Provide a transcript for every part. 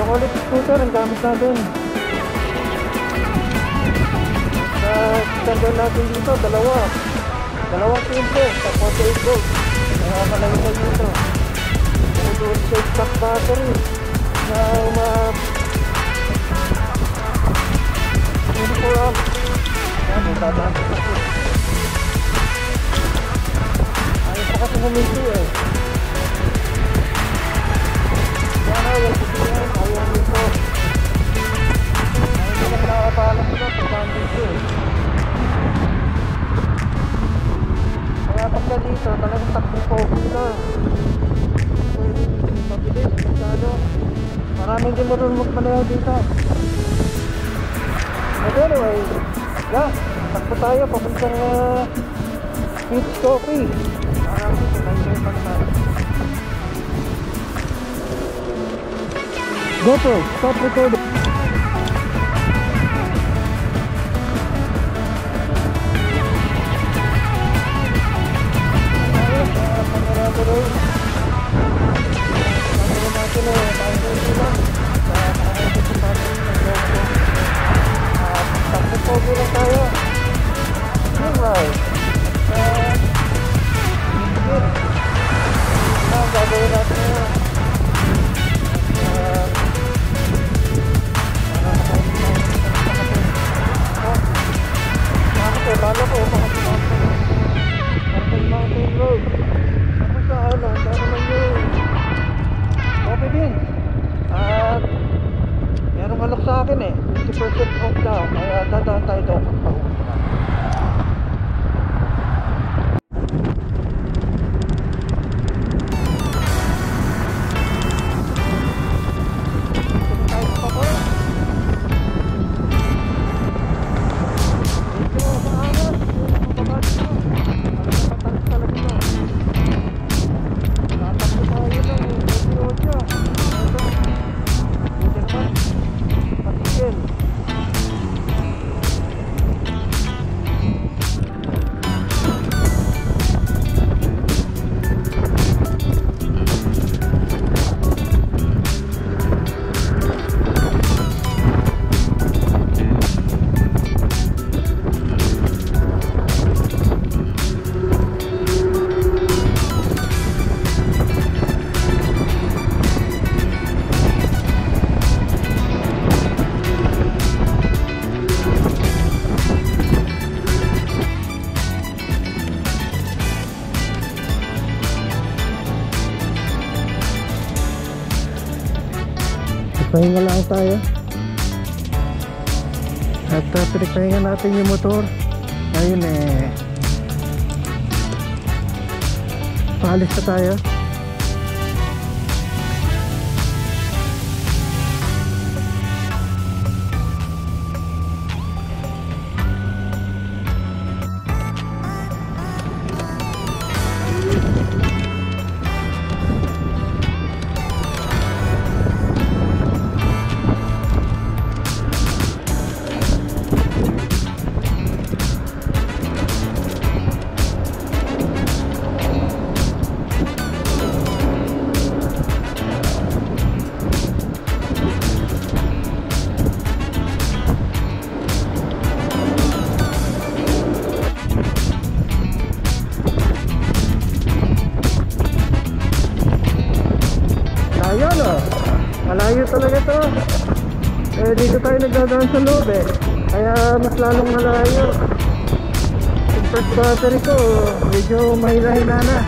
Chocolate scooter ang gamit natin. Tandaan natin dito, dalawang timpo sa 48 volt. Kaya malalagay dito. Ito sa stock battery na uniform. Ayan, magdadaan sa ako. Ayaw pa kasi huminto eh. Kaya na, yung kusiyan, ayaw nito. Ayaw nila nakakapalang ito, pagdaan dito eh. Kaya pagka dito, talagang takbo-pogi lang. Mabilis, masyado. Maraming din marunong magpanayaw dito. But anyway, yeah, takbo tayo papuntang Peach Coffee. GoPro, stop recording. Takbo lang tayo. Alright. Gagawin natin ngayon. Lalo ko Mountain Road. Tapos sa island, dahil naman yung coffee beans. At merong alok sa akin eh, 50% off daw. Kaya dadaan tayo doon. Pahinga lang tayo at pinagpahinga natin yung motor. Ayun eh, paalis na tayo. Malayo talaga to. Eh dito tayo nagdadaan sa loob eh. Kaya mas lalong malayo. Yung first battery ko medyo mahina-hina na.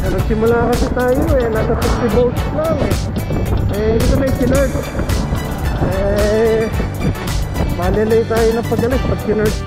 Nagsimula kasi tayo eh, nasa 50 volts lang eh. Eh hindi ko na i-sinurge. Malilay tayo ng pagalis pag sinurge.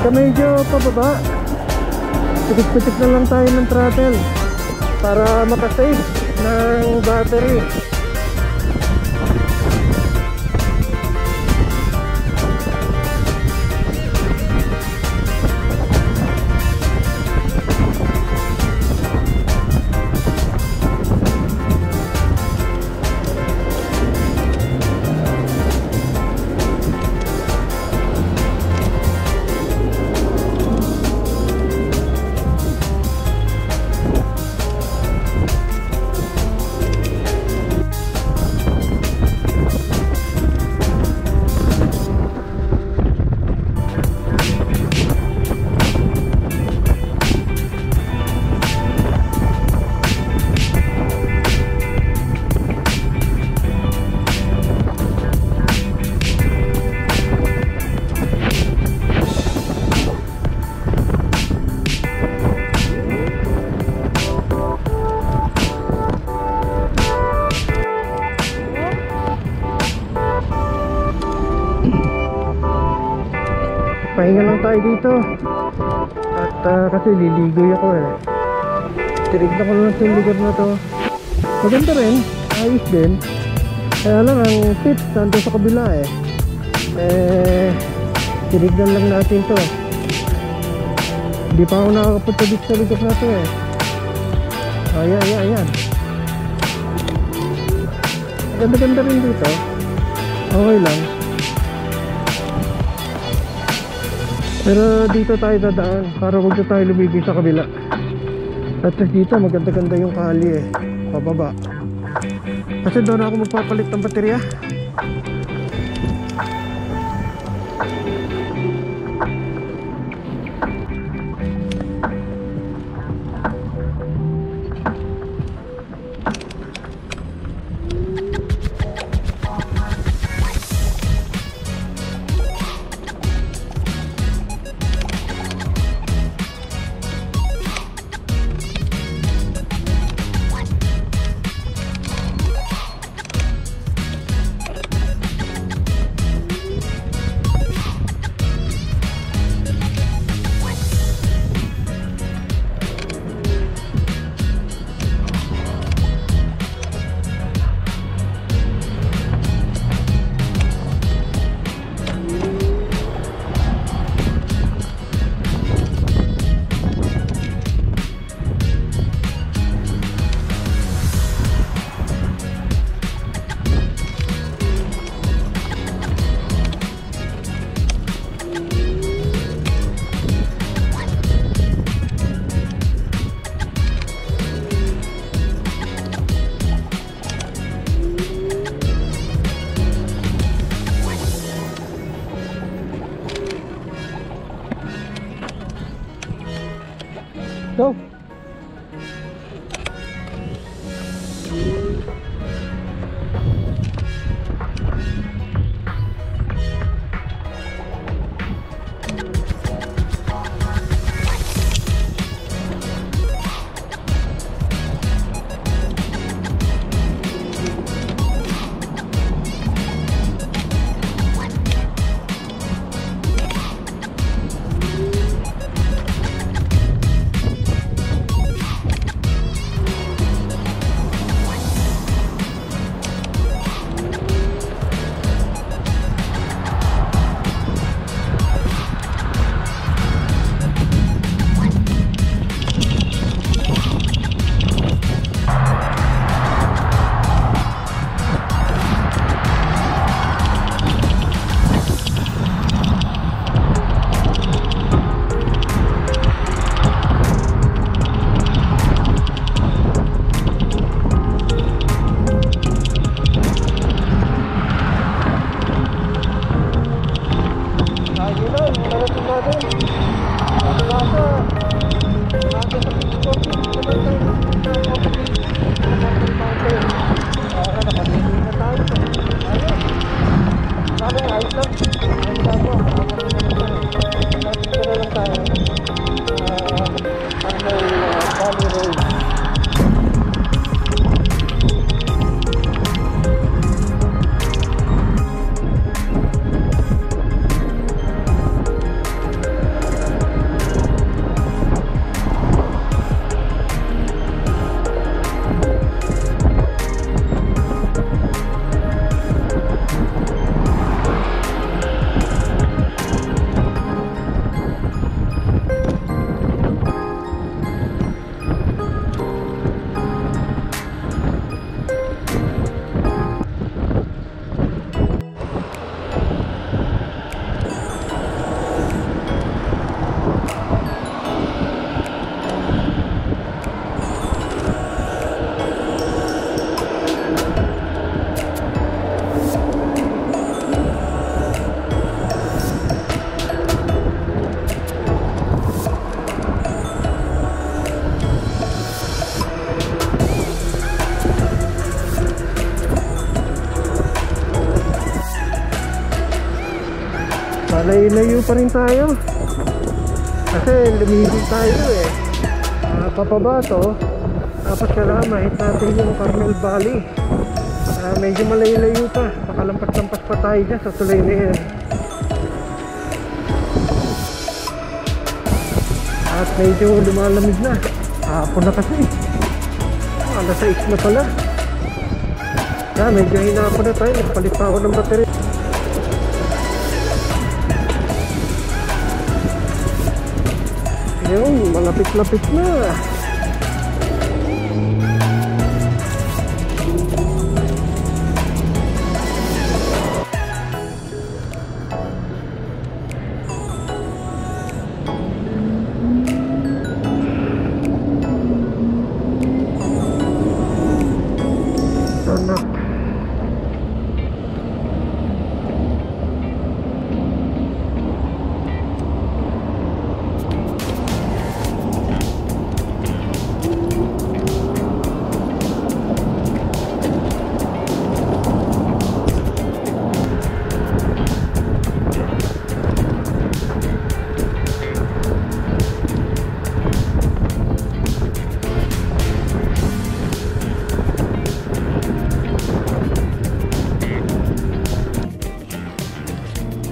Pagka medyo pababa, pitik-pitik na lang tayo ng throttle para makasave ng battery. Pahinga lang tayo dito. At kasi liligoy ako eh. Tinignan ko lang sa lugar na to. Maganda rin, ayos din. Kaya lang ang tips nandun sa kabila eh. Tinignan lang natin to. Hindi pa ako nakakapunta dito sa lugar na to eh. Ayan. Maganda rin dito. Okay lang. Pero dito tayo dadaan para huwag na tayo lumibig sa kabila. At dito maganda-ganda yung kali eh, pababa. Kasi doon ako magpapalit ng baterya. Go! malayo-layo pa rin tayo. Kasi lumibig tayo eh. Papaba to. Tapos kailangan mahit natin yung Carmel Valley. Medyo malayo-layo pa. Pakalampas-lampas pa tayo dyan sa tulay na yan. At medyo lumalamig na. Hapon na kasi. Alas 6 na pala. Medyo hinapon na tayo. Nagpalit pa ako ng battery. Yun, malapit-lapit na.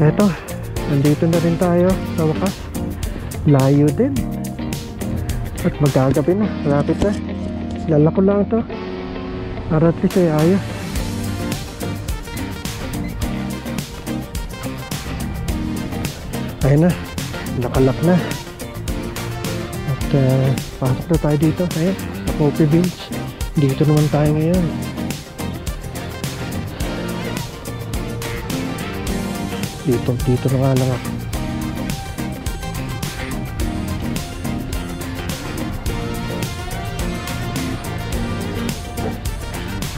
Eto, nandito na rin tayo sa wakas. Layo din. At magagabi na, malapit na. Lalako lang ito para at least ay ayos. Ayun na, nakalak na. At pasok na tayo dito. Ayun, sa Coffee Beach. Dito naman tayo ngayon. Dito na nga lang ako.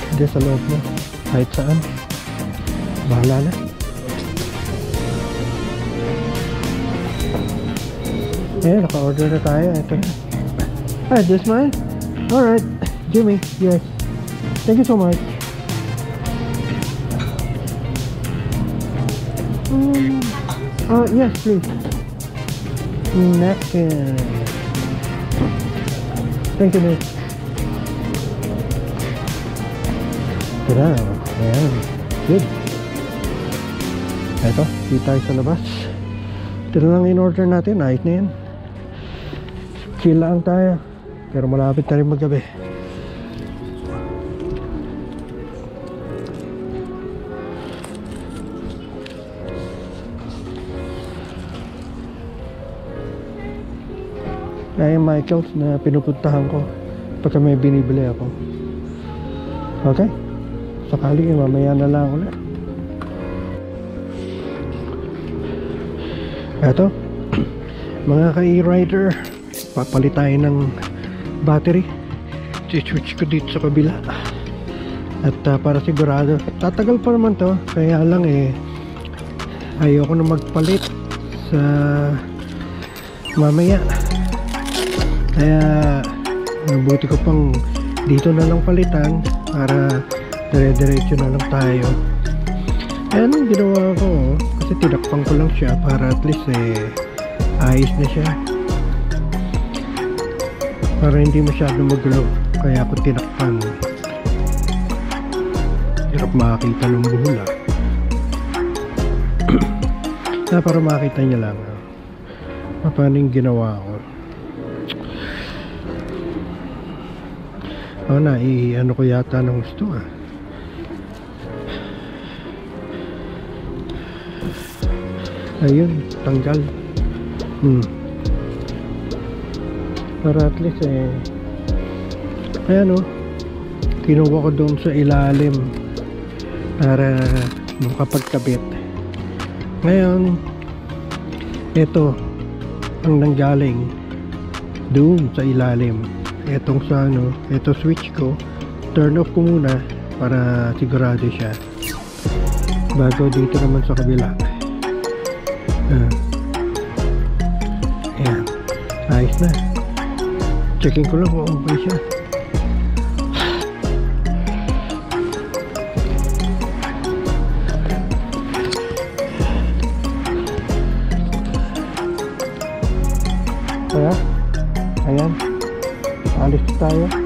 Hindi sa loob na. Kahit saan. Bahala na. Naka-order na tayo. Ito na. Hi, this mine? Alright. Jimmy, yes. Thank you so much. Yes, please. Napkin. Thank you, miss. Tada. Ayan. Good. Eto, di tayo sa labas. Ito lang in-order natin. Ayos na yan. Chill lang tayo. Pero malapit na rin maggabi. Ay Michaels na pinupuntahan ko pagka may binibili ako. Okay, sakali mamaya na lang ulit. Eto mga ka-e-rider, papalit tayo ng battery. I-switch ko dito sa kabila. At para sigurado, tatagal pa naman to. Kaya lang ayoko na magpalit sa mamaya. Kaya mabuti ko pang dito na lang palitan para dire-diretso na lang tayo. Ayan ang ginawa ko, kasi tinakpan ko lang siya para at least ayos na siya, para hindi masyadong magulo. Kaya ako tinakpan. Hirap makakita ng buhula. Para makita niya lang paano yung ginawa ko. Ano ko yata ng gusto ayun, tanggal. Para at least ayan kinuha ko doon sa ilalim para makapagkabit. Ngayon ito ang nanggaling doon sa ilalim. Etong sa ito switch ko, turn off ko muna para sigurado siya bago dito naman sa kabila. Ayan, ayos na. Checking ko lang kung okay siya. Kaya, ayan. Alis tayo.